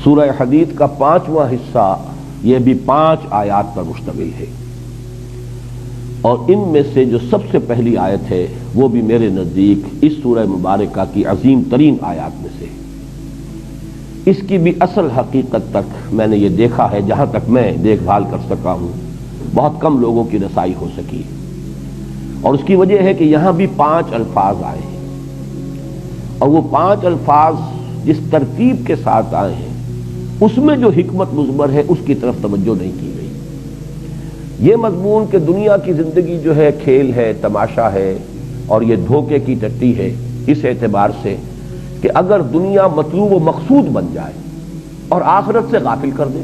سورہ حدید کا 5واں حصہ یہ بھی 5 آیات پر مشتمل ہے، اور ان میں سے جو سب سے پہلی آیت ہے وہ بھی میرے نزدیک اس سورہ مبارکہ کی عظیم ترین آیات میں سے ہے۔ اس کی بھی اصل حقیقت تک میں نے یہ دیکھا ہے، جہاں تک میں دیکھ بھال کر سکا ہوں بہت کم لوگوں کی رسائی ہو سکی، اور اس کی وجہ ہے کہ یہاں بھی 5 الفاظ آئے ہیں، اور وہ 5 الفاظ جس ترتیب کے ساتھ آئے ہیں اس میں جو حکمت مضمر ہے اس کی طرف توجہ نہیں کی گئی۔ یہ مضمون کہ دنیا کی زندگی جو ہے کھیل ہے، تماشا ہے، اور یہ دھوکے کی ٹٹی ہے، اس اعتبار سے کہ اگر دنیا مطلوب و مقصود بن جائے اور آخرت سے غافل کر دے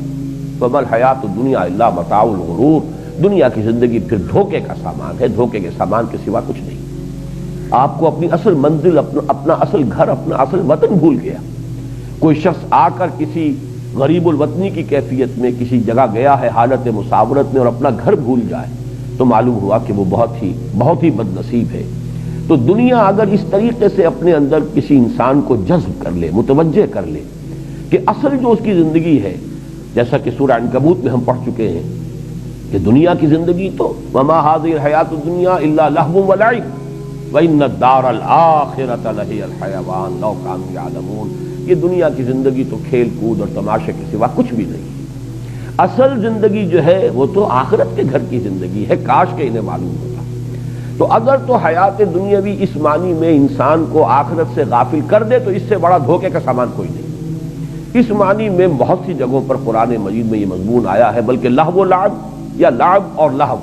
تو بل حیات الدنیا الا متاع الغرور، دنیا کی زندگی پھر دھوکے کا سامان ہے، دھوکے کے سامان کے سوا کچھ نہیں۔ آپ کو اپنی اصل منزل، اپنا اصل گھر، اپنا اصل وطن بھول گیا۔ کوئی شخص آ کر کسی غریب الوطنی کی کیفیت میں کسی جگہ گیا ہے حالت مساورت میں اور اپنا گھر بھول جائے تو معلوم ہوا کہ وہ بہت ہی بد نصیب ہے۔ تو دنیا اگر اس طریقے سے اپنے اندر کسی انسان کو جذب کر لے، متوجہ کر لے کہ اصل جو اس کی زندگی ہے، جیسا کہ سورہ عنکبوت میں ہم پڑھ چکے ہیں کہ دنیا کی زندگی تو وما هذه الحیات الدنیا الا لهو ولعب وان الدار الاخرۃ لہی الحیوان لو کانوا یعلمون، یہ دنیا کی زندگی تو کھیل کود اور تماشے کے سوا کچھ بھی نہیں۔ اصل زندگی جو ہے وہ تو آخرت کے گھر کی زندگی ہے، کاش کہ انہیں معلوم ہوتا۔ تو اگر تو حیات دنیاوی اس معنی میں انسان کو آخرت سے غافل کر دے تو اس سے بڑا دھوکے کا سامان کوئی نہیں۔ اس معنی میں بہت سی جگہوں پر قرآن مجید میں یہ مضمون آیا ہے، بلکہ لہو و لعب یا لعب اور لہو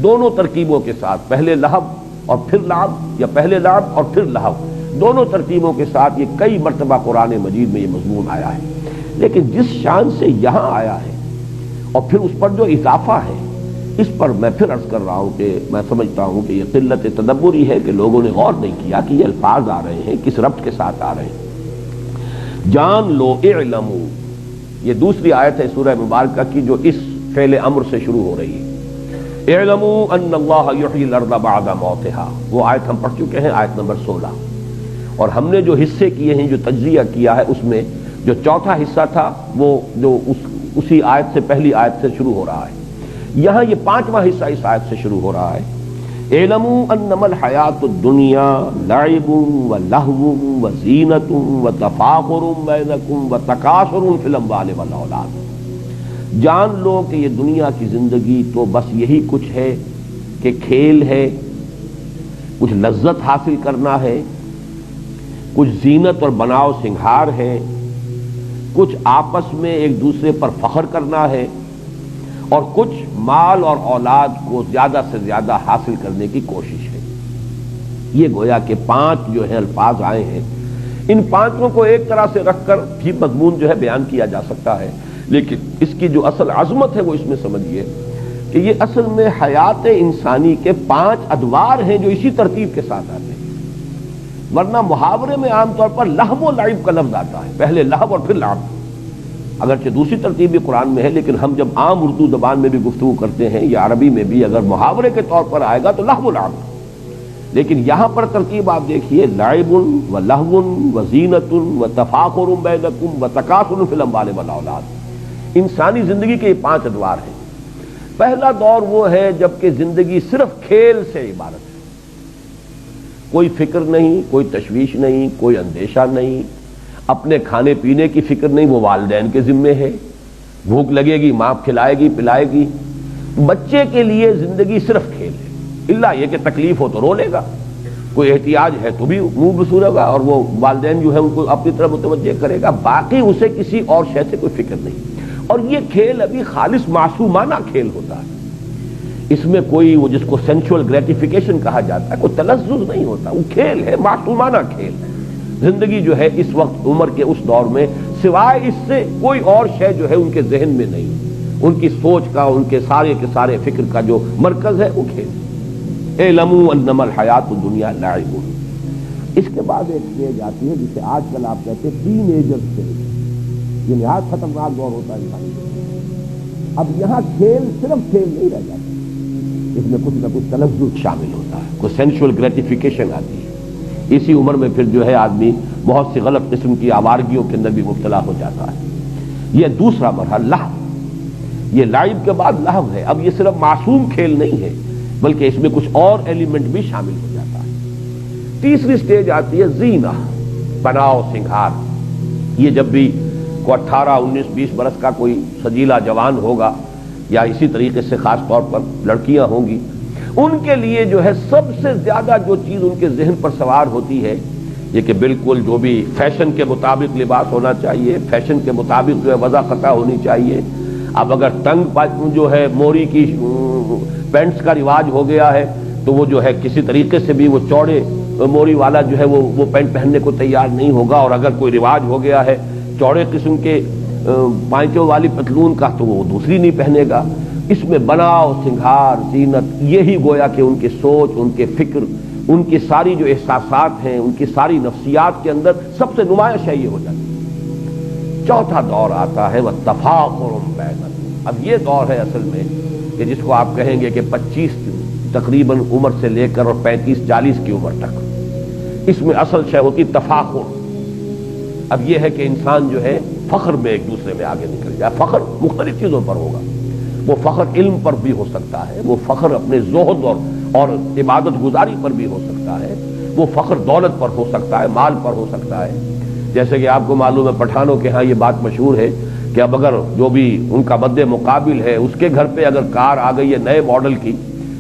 دونوں ترکیبوں کے ساتھ، پہلے لہو اور پھر لعب، یا پہلے لعب اور پھر لہو، دونوں ترتیبوں کے ساتھ یہ کئی مرتبہ قرآن مجید میں یہ مضمون آیا ہے۔ لیکن جس شان سے یہاں آیا ہے اور پھر اس پر جو اضافہ ہے، اس پر میں پھر عرض کر رہا ہوں کہ میں سمجھتا ہوں کہ یہ قلت تدبری ہے کہ لوگوں نے غور نہیں کیا کہ یہ الفاظ آ رہے ہیں کس ربط کے ساتھ آ رہے ہیں۔ جان لو اعلمو، یہ دوسری آیت ہے سورہ مبارکہ کی جو اس فعل امر سے شروع ہو رہی ہے۔ اعلموا ان اللہ یحیی الارض بعد موتها، وہ آیت ہم پڑھ چکے ہیں، آیت نمبر 16، اور ہم نے جو حصے کیے ہیں، جو تجزیہ کیا ہے، اس میں جو چوتھا حصہ تھا وہ جو اسی آیت سے پہلی آیت سے شروع ہو رہا ہے، یہاں یہ 5واں حصہ اس آیت سے شروع ہو رہا ہے۔ اعلموا انما الحیات الدنیا لعب ولہو وزینۃ وتفاخر بینکم وتکاثر فی الاموال والاولاد، جان لو کہ یہ دنیا کی زندگی تو بس یہی کچھ ہے کہ کھیل ہے، کچھ لذت حاصل کرنا ہے، کچھ زینت اور بناؤ سنگھار ہے، کچھ آپس میں ایک دوسرے پر فخر کرنا ہے، اور کچھ مال اور اولاد کو زیادہ سے زیادہ حاصل کرنے کی کوشش ہے۔ یہ گویا کہ 5 جو ہے الفاظ آئے ہیں، ان 5 کو ایک طرح سے رکھ کر بھی مضمون جو ہے بیان کیا جا سکتا ہے، لیکن اس کی جو اصل عظمت ہے وہ اس میں سمجھیے کہ یہ اصل میں حیات انسانی کے 5 ادوار ہیں جو اسی ترتیب کے ساتھ آتے ہیں۔ ورنہ محاورے میں عام طور پر لہو و لعب کا لفظ آتا ہے، پہلے لہو اور پھر لعب، اگرچہ دوسری ترتیب بھی قرآن میں ہے، لیکن ہم جب عام اردو زبان میں بھی گفتگو کرتے ہیں یا عربی میں بھی اگر محاورے کے طور پر آئے گا تو لہو و لعب، لیکن یہاں پر ترتیب آپ دیکھیے، لعب و لہو و زینۃ و تفاخر بینکم و تکاثر فی الاموال والاولاد، انسانی زندگی کے یہ 5 ادوار ہیں۔ پہلا دور وہ ہے جب کہ زندگی صرف کھیل سے عبارت ہے، کوئی فکر نہیں، کوئی تشویش نہیں، کوئی اندیشہ نہیں، اپنے کھانے پینے کی فکر نہیں، وہ والدین کے ذمے ہے، بھوک لگے گی ماں کھلائے گی پلائے گی۔ بچے کے لیے زندگی صرف کھیل ہے، الا یہ کہ تکلیف ہو تو رو لے گا، کوئی احتیاج ہے تو بھی منہ بسورے گا اور وہ والدین جو ہے ان کو اپنی طرف متوجہ کرے گا، باقی اسے کسی اور شے سے کوئی فکر نہیں۔ اور یہ کھیل ابھی خالص معصومانہ کھیل ہوتا ہے، اس میں کوئی وہ جس کو سینشول گریٹیفیکیشن کہا جاتا ہے، کوئی تلذذ نہیں ہوتا، وہ کھیل ہے، معصومانہ کھیل۔ زندگی جو ہے اس وقت عمر کے اس دور میں سوائے اس سے کوئی اور شے جو ہے ان کے ذہن میں نہیں، ان کی سوچ کا، ان کے سارے فکر کا جو مرکز ہے وہ کھیل۔ اعلموا انما الحیات الدنیا لعب، اس کے بعد ایک اسٹیج آتی ہے جسے آج کل آپ کہتے ہیں ٹین ایجر اسٹیج، یہ نہایت خطرناک دور ہوتا ہے انسان۔ اب یہاں کھیل صرف کھیل نہیں رہ جاتا، اس میں کچھ نہ کچھ تلذذ شامل ہوتا ہے، کوئی سینشول گریٹیفیکیشن آتی ہے۔ اسی عمر میں پھر جو ہے آدمی بہت سی غلط قسم کی آوارگیوں کے اندر بھی مبتلا ہو جاتا ہے۔ یہ دوسرا مرحلہ لہو، یہ لائب کے بعد لہو ہے۔ اب یہ صرف معصوم کھیل نہیں ہے بلکہ اس میں کچھ اور ایلیمنٹ بھی شامل ہو جاتا ہے۔ تیسری سٹیج آتی ہے زینہ، بناؤ سنگھار۔ یہ جب بھی کوئی 18 19 20 برس کا کوئی سجیلا جوان ہوگا یا اسی طریقے سے خاص طور پر لڑکیاں ہوں گی، ان کے لیے جو ہے سب سے زیادہ جو چیز ان کے ذہن پر سوار ہوتی ہے یہ کہ بالکل جو بھی فیشن کے مطابق لباس ہونا چاہیے، فیشن کے مطابق جو ہے وضع قطع ہونی چاہیے۔ اب اگر تنگ جو ہے موری کی پینٹس کا رواج ہو گیا ہے تو وہ جو ہے کسی طریقے سے بھی وہ چوڑے موری والا جو ہے وہ پینٹ پہننے کو تیار نہیں ہوگا، اور اگر کوئی رواج ہو گیا ہے چوڑے قسم کے پائچوں والی پتلون کا تو وہ دوسری نہیں پہنے گا۔ اس میں بناؤ سنگھار زینت، یہی گویا کہ ان کی سوچ، ان کے فکر، ان کی ساری جو احساسات ہیں، ان کی ساری نفسیات کے اندر سب سے نمایاں شے یہ ہو جاتی ہے۔ چوتھا دور آتا ہے وَالتَّفَاخُرُ بَيْنَكُمْ۔ اب یہ دور ہے اصل میں کہ جس کو آپ کہیں گے کہ 25 تقریباً عمر سے لے کر اور 35 40 کی عمر تک، اس میں اصل شے ہوتی تفاخر۔ اب یہ ہے کہ انسان جو ہے فخر میں ایک دوسرے میں آگے نکل جائے۔ فخر مختلف چیزوں پر ہوگا، وہ فخر علم پر بھی ہو سکتا ہے، وہ فخر اپنے زہد اور عبادت گزاری پر بھی ہو سکتا ہے، وہ فخر دولت پر ہو سکتا ہے، مال پر ہو سکتا ہے۔ جیسے کہ آپ کو معلوم ہے پٹھانوں کے ہاں یہ بات مشہور ہے کہ اب اگر جو بھی ان کا مد مقابل ہے اس کے گھر پہ اگر کار آ گئی ہے نئے ماڈل کی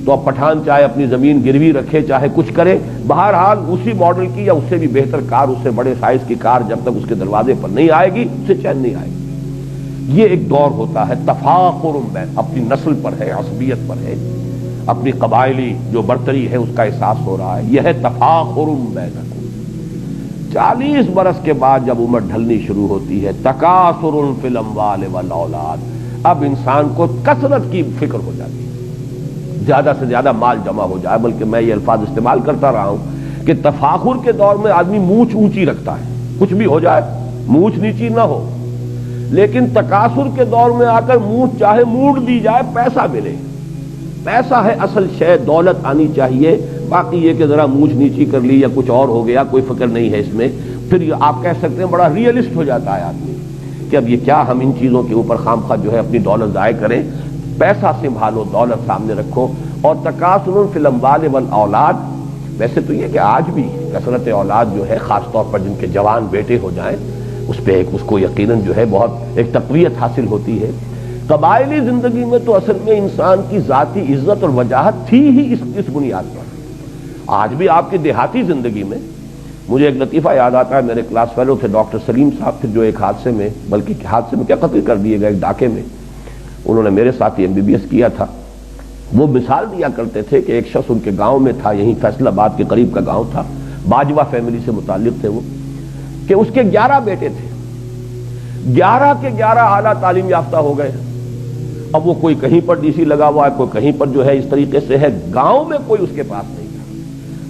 تو اب پٹھان چاہے اپنی زمین گروی رکھے چاہے کچھ کرے، بہرحال اسی ماڈل کی یا اس سے بھی بہتر کار، اس سے بڑے سائز کی کار جب تک اس کے دروازے پر نہیں آئے گی اسے چین نہیں آئے گی۔ یہ ایک دور ہوتا ہے تفاخر بین، اپنی نسل پر ہے، عصبیت پر ہے، اپنی قبائلی جو برتری ہے اس کا احساس ہو رہا ہے۔ یہ ہے تفاخر بینکم۔ 40 برس کے بعد جب عمر ڈھلنی شروع ہوتی ہے تکاثر فی الاموال والاولاد، اب انسان کو کثرت کی فکر ہو جاتی ہے، زیادہ سے زیادہ مال جمع ہو جائے۔ بلکہ میں یہ الفاظ استعمال کرتا رہا ہوں کہ تفاخر کے دور میں آدمی مونچھ اونچی رکھتا ہے، کچھ بھی ہو جائے مونچھ نیچی نہ ہو، لیکن تکاثر کے دور میں آ کر مونچھ چاہے موڑ دی جائے پیسہ ملے۔ پیسہ ہے اصل شے، دولت آنی چاہیے، باقی یہ کہ ذرا مونچھ نیچی کر لی یا کچھ اور ہو گیا کوئی فکر نہیں ہے اس میں۔ پھر آپ کہہ سکتے ہیں بڑا ریئلسٹ ہو جاتا ہے آدمی کہ اب یہ کیا ہم ان چیزوں کے اوپر خام خواہ جو ہے اپنی دولت ضائع کریں، پیسہ سنبھالو، دولت سامنے رکھو۔ اور تکاثر فی الاموال والاولاد، ویسے تو یہ کہ آج بھی کثرت اولاد جو ہے خاص طور پر جن کے جوان بیٹے ہو جائیں اس پہ اس کو یقیناً جو ہے بہت ایک تقویت حاصل ہوتی ہے۔ قبائلی زندگی میں تو اصل میں انسان کی ذاتی عزت اور وجاہت تھی ہی اس بنیاد پر۔ آج بھی آپ کی دیہاتی زندگی میں مجھے ایک لطیفہ یاد آتا ہے، میرے کلاس فیلو تھے ڈاکٹر سلیم صاحب تھے جو ایک حادثے میں، بلکہ حادثے میں کیا قتل کر دیے گئے، ایک ڈاکے میں انہوں نے میرے ساتھ MBBS کیا تھا۔ وہ مثال دیا کرتے تھے کہ ایک شخص ان کے گاؤں میں تھا، یہیں فیصل آباد کے قریب کا گاؤں تھا، باجوہ فیملی سے متعلق تھے وہ، کہ اس کے 11 بیٹے تھے، 11 کے 11 اعلیٰ تعلیم یافتہ ہو گئے۔ اب وہ کوئی کہیں پر DC لگا ہوا ہے، کوئی کہیں پر جو ہے اس طریقے سے ہے، گاؤں میں کوئی اس کے پاس نہیں تھا۔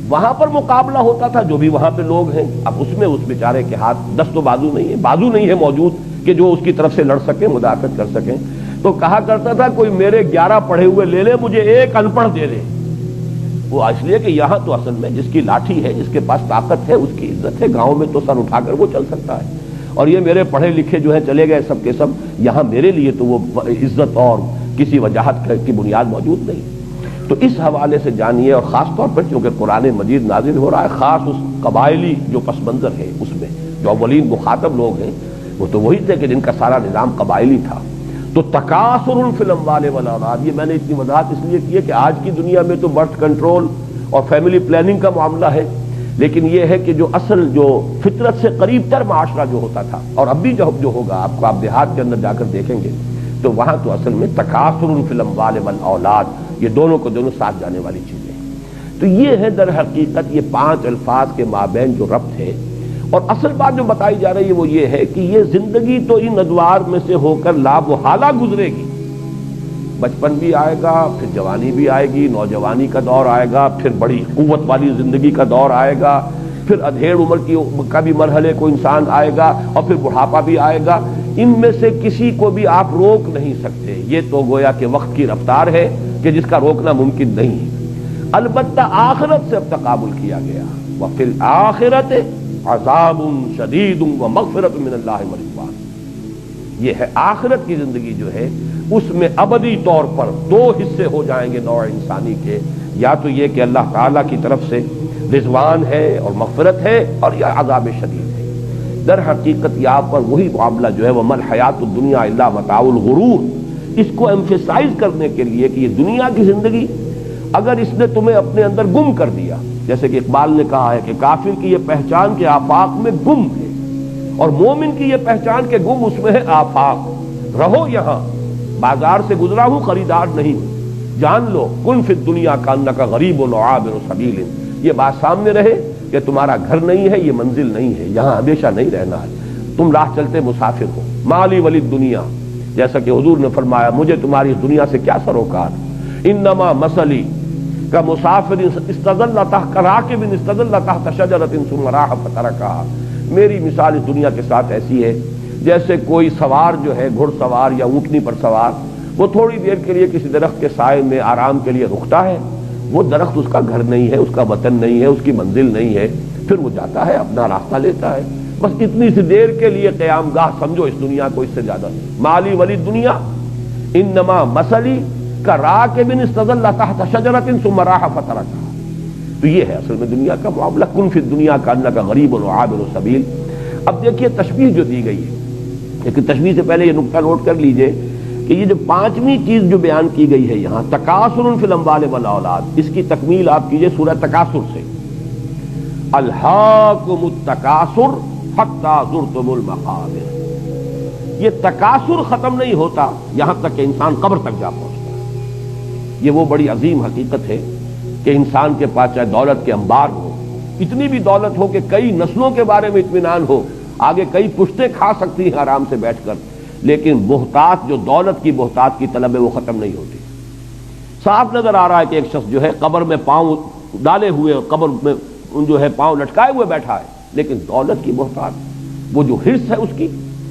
وہاں پر مقابلہ ہوتا تھا جو بھی وہاں پہ لوگ ہیں، اب اس میں اس بیچارے کے ہاتھ دست و بازو نہیں ہے موجود کہ جو اس کی طرف سے لڑ سکیں، مدافعت کر سکیں۔ تو کہا کرتا تھا کوئی میرے 11 پڑھے ہوئے لے لے، مجھے ایک ان پڑھ دے دے۔ وہ اس لیے کہ یہاں تو اصل میں جس کی لاٹھی ہے، جس کے پاس طاقت ہے اس کی عزت ہے، گاؤں میں تو سر اٹھا کر وہ چل سکتا ہے، اور یہ میرے پڑھے لکھے جو ہیں چلے گئے سب کے سب، یہاں میرے لیے تو وہ عزت اور کسی وجاہت کی بنیاد موجود نہیں۔ تو اس حوالے سے جانیے، اور خاص طور پر چونکہ قرآن مجید نازل ہو رہا ہے خاص اس قبائلی جو پس منظر ہے اس میں جو اولین مخاطب لوگ ہیں وہ تو وہی تھے کہ جن کا سارا نظام قبائلی تھا۔ تو تکاثر فی الاموال والاولاد، یہ میں نے اتنی وضاحت اس لیے کی ہے کہ آج کی دنیا میں تو برتھ کنٹرول اور فیملی پلاننگ کا معاملہ ہے، لیکن یہ ہے کہ جو اصل جو فطرت سے قریب تر معاشرہ جو ہوتا تھا، اور اب بھی جو ہوگا آپ کو، آپ دیہات کے اندر جا کر دیکھیں گے تو وہاں تو اصل میں تکاثر فی الاموال والاولاد، یہ دونوں کو دونوں ساتھ جانے والی چیزیں ہیں۔ تو یہ ہے در حقیقت یہ 5 الفاظ کے مابین جو ربط ہے، اور اصل بات جو بتائی جا رہی ہے وہ یہ ہے کہ یہ زندگی تو ان ادوار میں سے ہو کر لامحالہ گزرے گی۔ بچپن بھی آئے گا، پھر جوانی بھی آئے گی، نوجوانی کا دور آئے گا، پھر بڑی قوت والی زندگی کا دور آئے گا، پھر ادھیڑ عمر کا بھی مرحلے کو انسان آئے گا، اور پھر بڑھاپا بھی آئے گا۔ ان میں سے کسی کو بھی آپ روک نہیں سکتے، یہ تو گویا کہ وقت کی رفتار ہے کہ جس کا روکنا ممکن نہیں ہے۔ البتہ آخرت سے اب تقابل کیا گیا، وفی الآخرۃ عذاب شدید ومغفرۃ من اللہ ورضوان۔ یہ ہے آخرت کی زندگی جو ہے اس میں ابدی طور پر دو حصے ہو جائیں گے نوع انسانی کے، یا تو یہ کہ اللہ تعالیٰ کی طرف سے رضوان ہے اور مغفرت ہے، اور یا عذاب شدید ہے۔ در حقیقت یہاں پر وہی معاملہ جو ہے وہ مل حیات الدنیا الا متاع الغرور، اس کو ایمفیسائز کرنے کے لیے کہ یہ دنیا کی زندگی اگر اس نے تمہیں اپنے اندر گم کر دیا، جیسے کہ اقبال نے کہا ہے کہ کافر کی یہ پہچان کے آفاق میں گم ہے، اور مومن کی یہ پہچان کے گم اس میں ہے آفاق۔ رہو یہاں، بازار سے گزرا ہوں خریدار نہیں ہوں، جان لو کن فی الدنیا کانک غریب و عابر سبیل، یہ بات سامنے رہے کہ تمہارا گھر نہیں ہے، یہ منزل نہیں ہے، یہاں ہمیشہ نہیں رہنا ہے، تم راہ چلتے مسافر ہو۔ مالی ولی دنیا، جیسا کہ حضور نے فرمایا مجھے تمہاری اس دنیا سے کیا سروکار، انما مثلی کا مسافر استظل تحت راکب استظل تحت شجرۃ ثم راح فترکها، میری مثال اس دنیا کے ساتھ ایسی ہے جیسے کوئی سوار جو ہے گھڑ سوار یا اونٹنی پر سوار، وہ تھوڑی دیر کے لیے کسی درخت کے سائے میں آرام کے لیے رکتا ہے، وہ درخت اس کا گھر نہیں ہے، اس کا وطن نہیں ہے، اس کی منزل نہیں ہے، پھر وہ جاتا ہے اپنا راستہ لیتا ہے، بس اتنی سی دیر کے لیے قیام گاہ سمجھو اس دنیا کو، اس سے زیادہ نہیں۔ مالی ولی دنیا انما مثلی کا راکب استظل تحت شجرۃ ثم راح فترکها، تو یہ ہے اصل میں دنیا کا معاملہ، کن فی الدنیا کانک غریب و عابر سبیل۔ اب دیکھیے تشبیہ جو دی گئی ہے، لیکن تشبیہ سے پہلے یہ نقطہ نوٹ کر لیجئے کہ یہ جو پانچویں چیز جو بیان کی گئی ہے یہاں، تکاثر فی الاموال والاولاد، اس کی تکمیل آپ کیجئے سورہ تکاثر سے، الہاکم التکاثر حتی زرتم المقابر۔ یہ تکاثر ختم نہیں ہوتا یہاں تک کہ انسان قبر تک جا پہنچتا ہے۔ یہ وہ بڑی عظیم حقیقت ہے کہ انسان کے پاس چاہے دولت کے انبار ہو، اتنی بھی دولت ہو کہ کئی نسلوں کے بارے میں اطمینان ہو، آگے کئی پشتیں کھا سکتی ہیں آرام سے بیٹھ کر، لیکن بہتات جو دولت کی بہتات کی طلب ہے وہ ختم نہیں ہوتی۔ صاف نظر آ رہا ہے کہ ایک شخص جو ہے قبر میں پاؤں ڈالے ہوئے، قبر میں جو ہے پاؤں لٹکائے ہوئے بیٹھا ہے، لیکن دولت کی بہتات، وہ جو حرص ہے اس کی،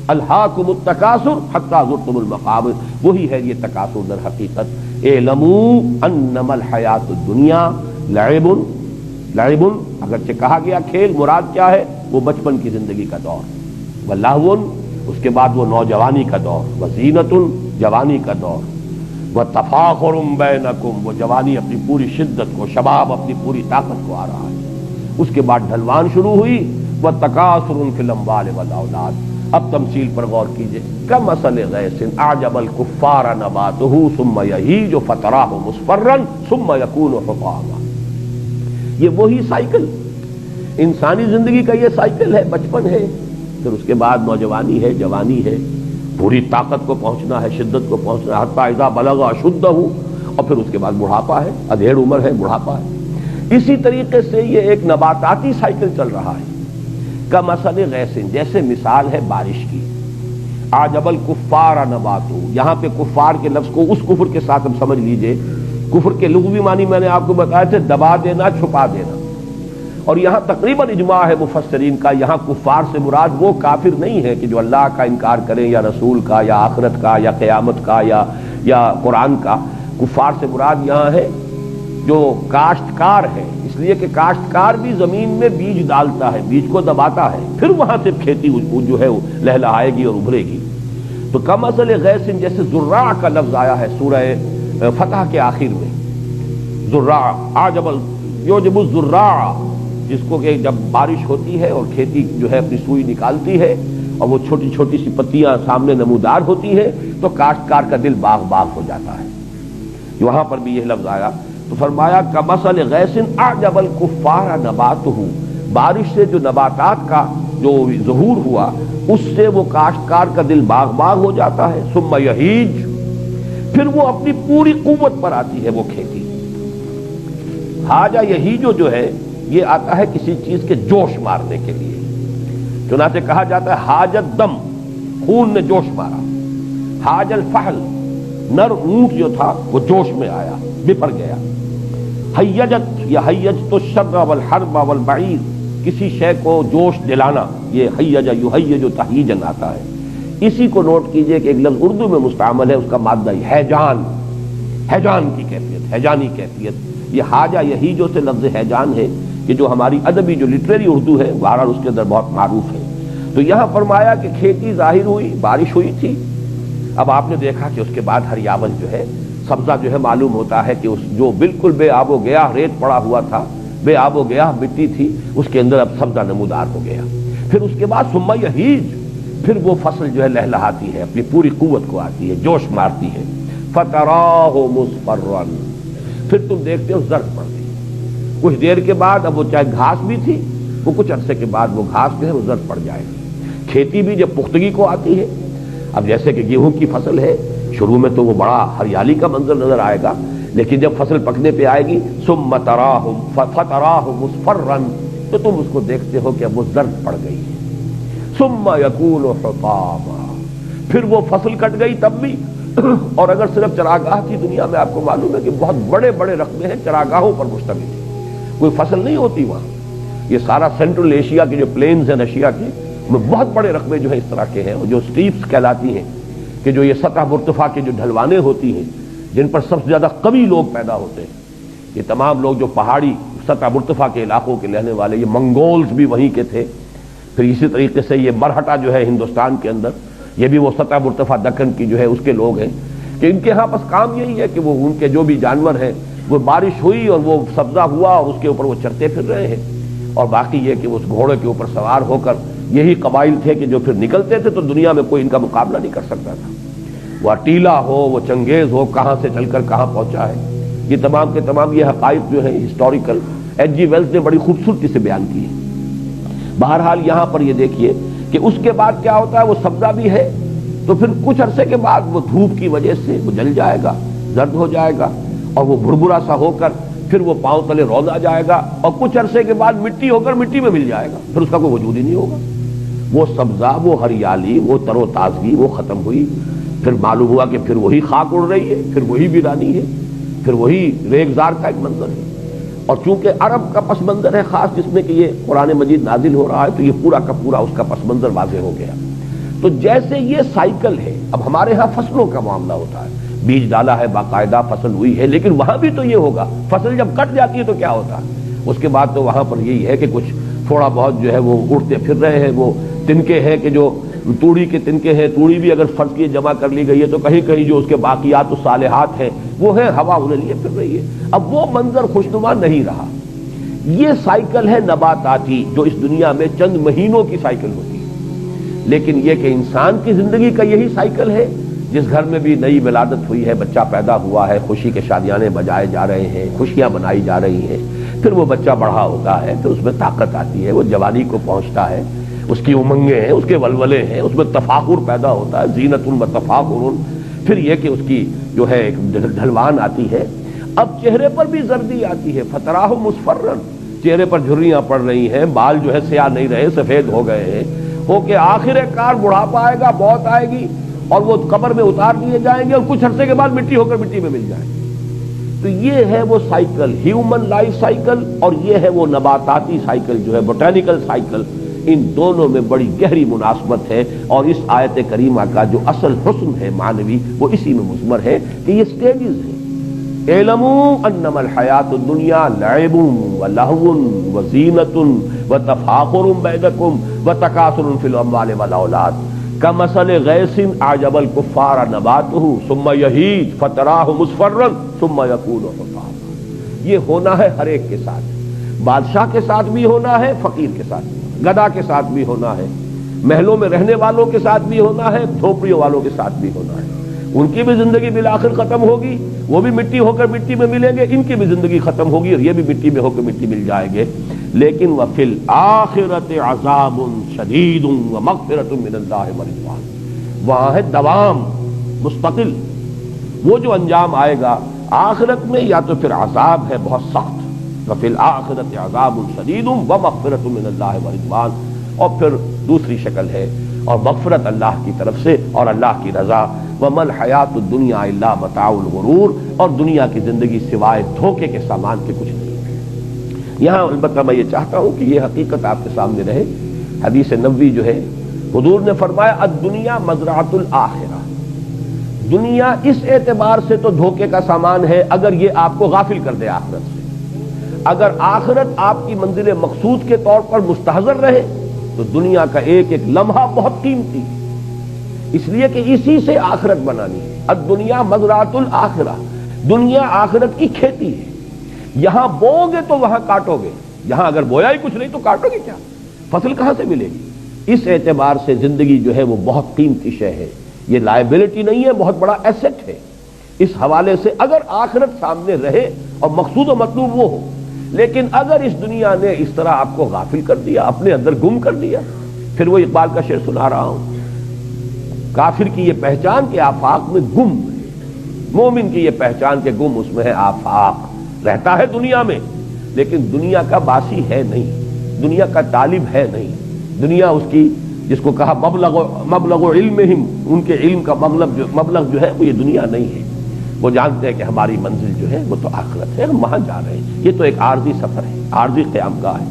الہاکم التکاثر حتی زرتم المقابر، وہی ہے یہ تکاثر در حقیقت۔ اعلموا انما الحیات الدنیا لعب، لعب اگرچہ کہا گیا کھیل، مراد کیا ہے؟ وہ بچپن کی زندگی کا دور، ولہو اس کے بعد وہ نوجوانی کا دور، وزینت جوانی کا دور، وتفاخر بینکم، وہ جوانی اپنی پوری شدت کو، شباب اپنی پوری طاقت کو آ رہا ہے، اس کے بعد ڈھلوان شروع ہوئی، وتکاثر فی الاموال والاولاد۔ اب تمثیل پر غور کیجئے، کمثل غیث اعجب الکفار نباتہ ثم یہیج فتراہ مصفرا ثم یکون حطاما۔ یہ وہی سائیکل، انسانی زندگی کا یہ سائیکل ہے، بچپن ہے، پھر اس کے بعد نوجوانی ہے، جوانی ہے، پوری طاقت کو پہنچنا ہے، شدت کو پہنچنا ہے، حتی اذا بلغ اشدہ، اور پھر اس کے بعد بڑھاپا ہے، ادھیڑ عمر ہے، بڑھاپا ہے۔ اسی طریقے سے یہ ایک نباتاتی سائیکل چل رہا ہے، کمثل غیث، جیسے مثال ہے بارش کی، اعجب الکفار نباتہ، یہاں پہ کفار کے لفظ کو اس کفر کے ساتھ ہم سمجھ لیجئے، کفر کے لغوی معنی میں نے آپ کو بتایا تھے، دبا دینا، چھپا دینا، اور یہاں تقریباً اجماع ہے مفسرین کا، یہاں کفار سے مراد وہ کافر نہیں ہے کہ جو اللہ کا انکار کریں، یا رسول کا، یا آخرت کا، یا قیامت کا، یا قرآن کا۔ کفار سے مراد یہاں ہے جو کاشتکار ہے، اس لیے کہ کاشتکار بھی زمین میں بیج ڈالتا ہے، بیج کو دباتا ہے، پھر وہاں سے کھیتی جو ہے وہ لہلہائے گی اور ابھرے گی۔ تو کمثل غیث، جیسے زراع کا لفظ آیا ہے سورہ فتح کے آخر میں، زراع اعجب یعجب الزراع، جس کو کہ جب بارش ہوتی ہے اور کھیتی جو ہے اپنی سوئی نکالتی ہے اور وہ چھوٹی چھوٹی سی پتیاں سامنے نمودار ہوتی ہے، تو کاشتکار کا دل باغ باغ ہو جاتا ہے۔ وہاں پر بھی یہ لفظ آیا تو فرمایا کمثل غیث اعجب الکفار نباتہ، بارش سے جو نباتات کا جو ظہور ہوا اس سے وہ کاشتکار کا دل باغ باغ ہو جاتا ہے، ثم یہیج، پھر وہ اپنی پوری قوت پر آتی ہے وہ کھیتی۔ حاجہ یہیج جو ہے یہ آتا ہے کسی چیز کے جوش مارنے کے لیے، چنانچہ کہا جاتا ہے حاجت دم، خون نے جوش مارا، حاج الفحل، نر اونٹ جو تھا وہ جوش میں آیا، بپر گیا، حیجت یا حیجت الشر والحرب والبعیر، کسی شے کو جوش دلانا، یہ حیج یحیج تحییجن آتا ہے۔ اسی کو نوٹ کیجئے کہ ایک لفظ اردو میں مستعمل ہے، اس کا مادہ حیجان، حیجان کی کیفیت، حیجانی کیفیت، یہ حاجہ یہی جو سے لفظ حیجان ہے کہ جو ہماری ادبی جو لٹریری اردو ہے بہرحال اس کے اندر بہت معروف ہے۔ تو یہاں فرمایا کہ کھیتی ظاہر ہوئی، بارش ہوئی تھی، اب آپ نے دیکھا کہ اس کے بعد ہریاول جو ہے، سبزہ جو ہے معلوم ہوتا ہے کہ اس جو بالکل بے آب و گیا ریت پڑا ہوا تھا، بے آب و گیا مٹی تھی، اس کے اندر اب سبزہ نمودار ہو گیا۔ پھر اس کے بعد ثم یہیج، پھر وہ فصل جو ہے لہلہاتی ہے، اپنی پوری قوت کو آتی ہے، جوش مارتی ہے۔ فتراہ مصفرا، پھر تم دیکھتے ہو زرد پڑ گئی، کچھ دیر کے بعد اب وہ چاہے گھاس بھی تھی، وہ کچھ عرصے کے بعد وہ گھاس جو ہے وہ زرد پڑ جائے گی۔ کھیتی بھی جب پختگی کو آتی ہے، اب جیسے کہ گیہوں کی فصل ہے، شروع میں تو وہ بڑا ہریالی کا منظر نظر آئے گا، لیکن جب فصل پکنے پہ آئے گی ثم تراہ فتراہ مصفرا، تو تم اس کو دیکھتے ہو کہ اب وہ زرد پڑ گئی ہے۔ ثم یکون حطاما، پھر وہ فصل کٹ گئی تب بھی، اور اگر صرف چراگاہ کی دنیا میں آپ کو معلوم ہے کہ بہت بڑے بڑے رقبے ہیں چراگاہوں پر مشتمل ہے، کوئی فصل نہیں ہوتی وہاں۔ یہ سارا سینٹرل ایشیا کے جو پلینز ہیں ایشیا کے، میں بہت بڑے رقبے جو ہے اس طرح کے ہیں، جو سٹیپس کہلاتی ہیں، کہ جو یہ سطح مرتفع کے جو ڈھلوانے ہوتی ہیں جن پر سب سے زیادہ قوی لوگ پیدا ہوتے ہیں، یہ تمام لوگ جو پہاڑی سطح مرتفع کے علاقوں کے رہنے والے، یہ منگولز بھی وہیں کے تھے، پھر اسی طریقے سے یہ مرہٹا جو ہے ہندوستان کے اندر، یہ بھی وہ سطح مرتفع دکن کی جو ہے اس کے لوگ ہیں، کہ ان کے ہاں بس کام یہی ہے کہ وہ ان کے جو بھی جانور ہیں، وہ بارش ہوئی اور وہ سبزہ ہوا اور اس کے اوپر وہ چرتے پھر رہے ہیں، اور باقی یہ کہ اس گھوڑے کے اوپر سوار ہو کر یہی قبائل تھے کہ جو پھر نکلتے تے تو دنیا میں کوئی ان کا مقابلہ نہیں کر سکتا تھا، وہ اٹیلا ہو، وہ چنگیز ہو، کہاں سے چل کر کہاں پہنچا ہے۔ یہ تمام کے تمام یہ حقائق جو ہیں ہسٹوریکل ایچ جی ویلز نے بڑی خوبصورتی سے بیان کی ہے۔ بہرحال یہاں پر یہ دیکھیے کہ اس کے بعد کیا ہوتا ہے، وہ سبزہ بھی ہے تو پھر کچھ عرصے کے بعد وہ دھوپ کی وجہ سے وہ جل جائے گا، زرد ہو جائے گا، اور وہ بھربھرا سا ہو کر پھر وہ پاؤں تلے روز آ جائے گا، اور کچھ عرصے کے بعد مٹی ہو کر مٹی میں مل جائے گا، پھر اس کا کوئی وجود ہی نہیں ہوگا۔ وہ سبزہ، وہ ہریالی، وہ تر و تازگی وہ ختم ہوئی، پھر معلوم ہوا کہ پھر وہی خاک اڑ رہی ہے، پھر وہی ویرانی ہے، پھر وہی ریگزار کا ایک منظر ہے۔ اور چونکہ عرب کا پس منظر ہے خاص، جس میں کہ یہ قرآن مجید نازل ہو رہا ہے، تو یہ پورا کا پورا اس کا پس منظر واضح ہو گیا۔ تو جیسے یہ سائیکل ہے، اب ہمارے ہاں فصلوں کا معاملہ ہوتا ہے، بیج ڈالا ہے، باقاعدہ فصل ہوئی ہے، لیکن وہاں بھی تو یہ ہوگا، فصل جب کٹ جاتی ہے تو کیا ہوتا ہے، اس کے بعد تو وہاں پر یہی ہے کہ کچھ تھوڑا بہت جو ہے وہ اڑتے پھر رہے ہیں، وہ تنکے ہیں کہ جو توڑی کے تنکے ہیں، توڑی بھی اگر فرض کی جمع کر لی گئی ہے تو کہیں کہیں جو اس کے باقیات و صالحات ہیں وہ ہے، ہوا انہیں لیے پھر رہی ہے۔ اب وہ منظر خوشنما نہیں رہا۔ یہ سائیکل ہے نباتاتی جو اس دنیا میں چند مہینوں کی سائیکل ہوتی ہے، لیکن یہ کہ انسان کی زندگی کا یہی سائیکل ہے، جس گھر میں بھی نئی ولادت ہوئی ہے، بچہ پیدا ہوا ہے، خوشی کے شادیانے بجائے جا رہے ہیں، خوشیاں منائی جا رہی ہیں، پھر وہ بچہ بڑا ہوتا ہے، پھر اس میں طاقت آتی ہے، وہ جوانی کو پہنچتا ہے، اس کی امنگیں ہیں، اس کے ولولے ہیں، اس میں تفاخر پیدا ہوتا ہے، زینت و تفاخر، پھر یہ کہ اس کی جو ہے ایک ڈھلوان آتی ہے۔ اب چہرے پر بھی زردی آتی ہے، فتراہ مصفرا، چہرے پر جھریاں پڑ رہی ہیں، بال جو ہے سیاہ نہیں رہے، سفید ہو گئے ہیں، ہو کہ آخر کار بڑھاپا آئے گا، موت آئے گی، اور وہ قبر میں اتار دیے جائیں گے، اور کچھ عرصے کے بعد مٹی ہو کر مٹی میں مل جائیں گے۔ تو یہ ہے وہ سائیکل، ہیومن لائف سائیکل، اور یہ ہے وہ نباتاتی سائیکل جو ہے بوٹینیکل سائیکل۔ ان دونوں میں بڑی گہری مناسبت ہے، اور اس آیت کریمہ کا جو اصل حسن ہے معنوی وہ اسی میں مضمر ہے کہ یہ سٹیجز ہیں۔ اعلموا انما الحیات الدنیا لعب ولہو وزینۃ وتفاخر بینکم وتکاثر فی الاموال والاولاد کمثل غیث اعجب الکفار نباتہ ثم یہیج فتراہ مصفرا ثم یکون حطاما۔ یہ ہونا ہے ہر ایک کے ساتھ، بادشاہ کے ساتھ بھی ہونا ہے، فقیر کے ساتھ بھی، گدا کے ساتھ بھی ہونا ہے، محلوں میں رہنے والوں کے ساتھ بھی ہونا ہے، جھوپڑیوں والوں کے ساتھ بھی ہونا ہے۔ ان کی بھی زندگی بالآخر ختم ہوگی، وہ بھی مٹی ہو کر مٹی میں ملیں گے، ان کی بھی زندگی ختم ہوگی اور یہ بھی مٹی میں ہو کر مٹی مل جائیں گے۔ لیکن وفی الآخرۃ عذاب شدید ومغفرۃ من اللہ ورضوان، وہاں ہے دوام مستقل۔ وہ جو انجام آئے گا آخرت میں یا تو پھر عذاب ہے بہت سخت، وفی الآخرۃ عذاب شدید ومغفرۃ من اللہ ورضوان، اور پھر دوسری شکل ہے اور مغفرت اللہ کی طرف سے اور اللہ کی رضا۔ وما الحیات الدنیا الا متاع الغرور، اور دنیا کی زندگی سوائے دھوکے کے سامان کے کچھ نہیں ہے۔ یہاں البتہ میں یہ چاہتا ہوں کہ یہ حقیقت آپ کے سامنے رہے۔ حدیث نبوی جو ہے حضور نے فرمایا الدنیا مزرعۃ الآخرہ، دنیا اس اعتبار سے تو دھوکے کا سامان ہے اگر یہ آپ کو غافل کر دے آخرت سے۔ اگر آخرت آپ کی منزل مقصود کے طور پر مستحضر رہے تو دنیا کا ایک ایک لمحہ بہت قیمتی ہے، اس لیے کہ اسی سے آخرت بنانی ہے۔ الدنیا مزرعۃ الآخرہ، دنیا آخرت کی کھیتی ہے، یہاں بوؤ گے تو وہاں کاٹو گے، یہاں اگر بویا ہی کچھ نہیں تو کاٹو گے کیا؟ فصل کہاں سے ملے گی؟ اس اعتبار سے زندگی جو ہے وہ بہت قیمتی شے ہے، یہ لائبلٹی نہیں ہے، بہت بڑا ایسٹ ہے۔ اس حوالے سے اگر آخرت سامنے رہے اور مقصود و مطلوب وہ ہو، لیکن اگر اس دنیا نے اس طرح آپ کو غافل کر دیا، اپنے اندر گم کر دیا، پھر وہ اقبال کا شعر سنا رہا ہوں، کافر کی یہ پہچان کہ آفاق میں گم ہے، مومن کی یہ پہچان کہ گم اس میں ہے آفاق، رہتا ہے دنیا میں لیکن دنیا کا باسی ہے نہیں، دنیا کا طالب ہے نہیں، دنیا اس کی جس کو کہا مبلغ علمہم، ان کے علم کا مبلغ جو ہے وہ یہ دنیا نہیں ہے، وہ جانتے ہیں کہ ہماری منزل جو ہے وہ تو آخرت ہے، ہم وہاں جا رہے ہیں، یہ تو ایک عارضی سفر ہے، عارضی قیام گاہ ہے۔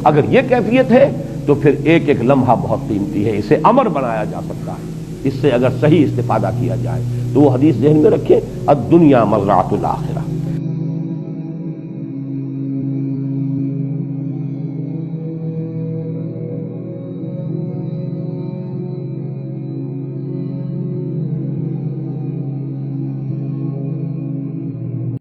اگر یہ کیفیت ہے تو پھر ایک ایک لمحہ بہت قیمتی ہے، اسے امر بنایا جا سکتا ہے، اس سے اگر صحیح استفادہ کیا جائے تو وہ حدیث ذہن میں رکھیں، الدنیا مزرعۃ الآخرہ۔